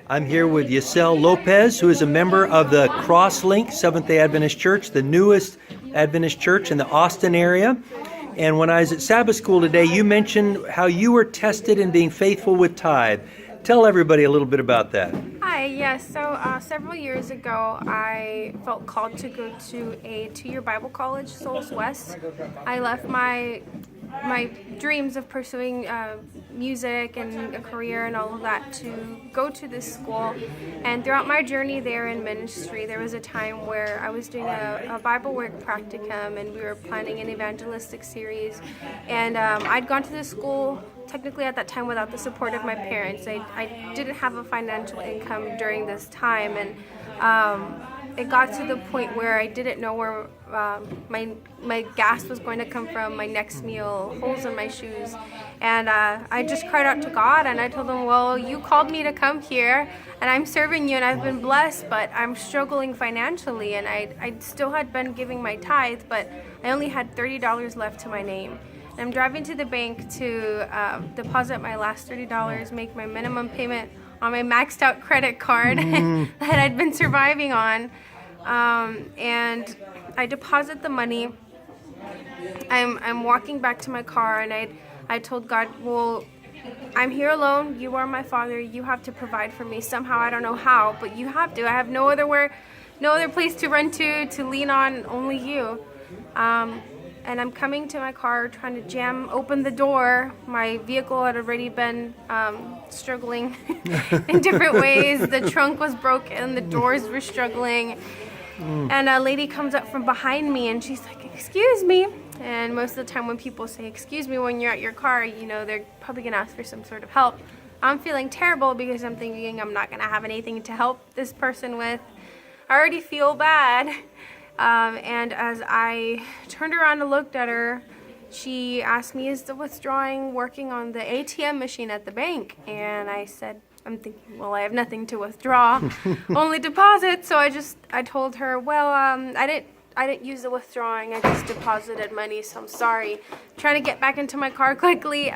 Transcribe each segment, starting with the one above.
I'm here with Yisel Lopez, who is a member of the Crosslink Seventh-day Adventist Church, the newest Adventist church in the Austin area. And when I was at Sabbath school today, you mentioned how you were tested in being faithful with tithe. Tell everybody a little bit about that. Hi, yes. So several years ago, I felt called to go to a 2-year Bible college, Souls West. I left my dreams of pursuing music and a career and all of that to go to this school. And throughout my journey there in ministry, there was a time where I was doing a Bible work practicum, and we were planning an evangelistic series. And I'd gone to this school technically at that time without the support of my parents. I didn't have a financial income during this time, and it got to the point where I didn't know where my gas was going to come from, my next meal, holes in my shoes. And I just cried out to God, and I told him, well, you called me to come here, and I'm serving you, and I've been blessed, but I'm struggling financially. And I still had been giving my tithe, but I only had $30 left to my name. And I'm driving to the bank to deposit my last $30, make my minimum payment on my maxed out credit card that I'd been surviving on. And I deposit the money. I'm walking back to my car, and I told God, well, I'm here alone. You are my father. You have to provide for me somehow. I don't know how, but you have to. I have no other place to run to lean on, only you. And I'm coming to my car, trying to open the door. My vehicle had already been struggling in different ways. The trunk was broken, the doors were struggling. And a lady comes up from behind me, and she's like, excuse me. And most of the time when people say, excuse me, when you're at your car, you know, they're probably gonna ask for some sort of help. I'm feeling terrible because I'm thinking I'm not gonna have anything to help this person with. I already feel bad. And as I turned around and looked at her, she asked me, is the withdrawing working on the ATM machine at the bank? And I said, I'm thinking, well, I have nothing to withdraw, only deposit. So I told her, well, I didn't use the withdrawing, I just deposited money, so I'm sorry. I'm trying to get back into my car quickly.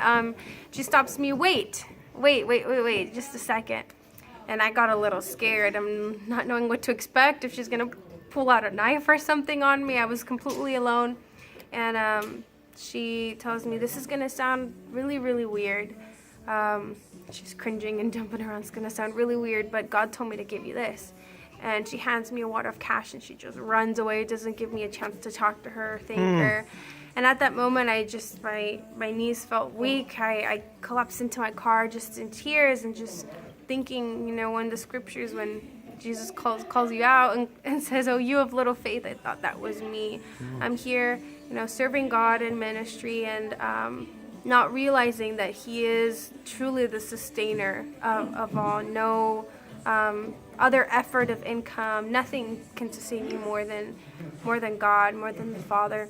She stops me, wait, just a second. And I got a little scared. I'm not knowing what to expect, if she's gonna pull out a knife or something on me. I was completely alone. And she tells me, this is gonna sound really, really weird. She's cringing and jumping around. It's gonna sound really weird, but God told me to give you this. And she hands me a wad of cash, and she just runs away, doesn't give me a chance to talk to her, thank her. And at that moment, my knees felt weak. I collapsed into my car just in tears, and just thinking, you know, when the scriptures, when Jesus calls you out and says, oh, you have little faith, I thought that was me. I'm here, you know, serving God in ministry, and not realizing that He is truly the sustainer of all. No other effort of income, nothing can sustain you more than God, more than the Father.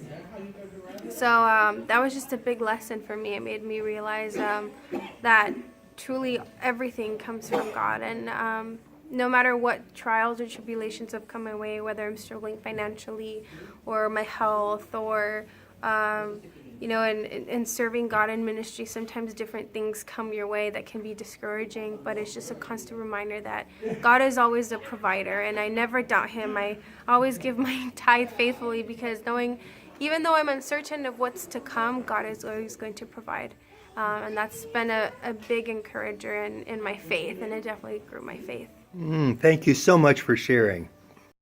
So that was just a big lesson for me. It made me realize that truly everything comes from God, and no matter what trials or tribulations have come my way, whether I'm struggling financially or my health, or you know, in serving God in ministry, sometimes different things come your way that can be discouraging, but it's just a constant reminder that God is always the provider, and I never doubt Him. I always give my tithe faithfully, because knowing, even though I'm uncertain of what's to come, God is always going to provide. And that's been a big encourager in my faith, and it definitely grew my faith. Thank you so much for sharing.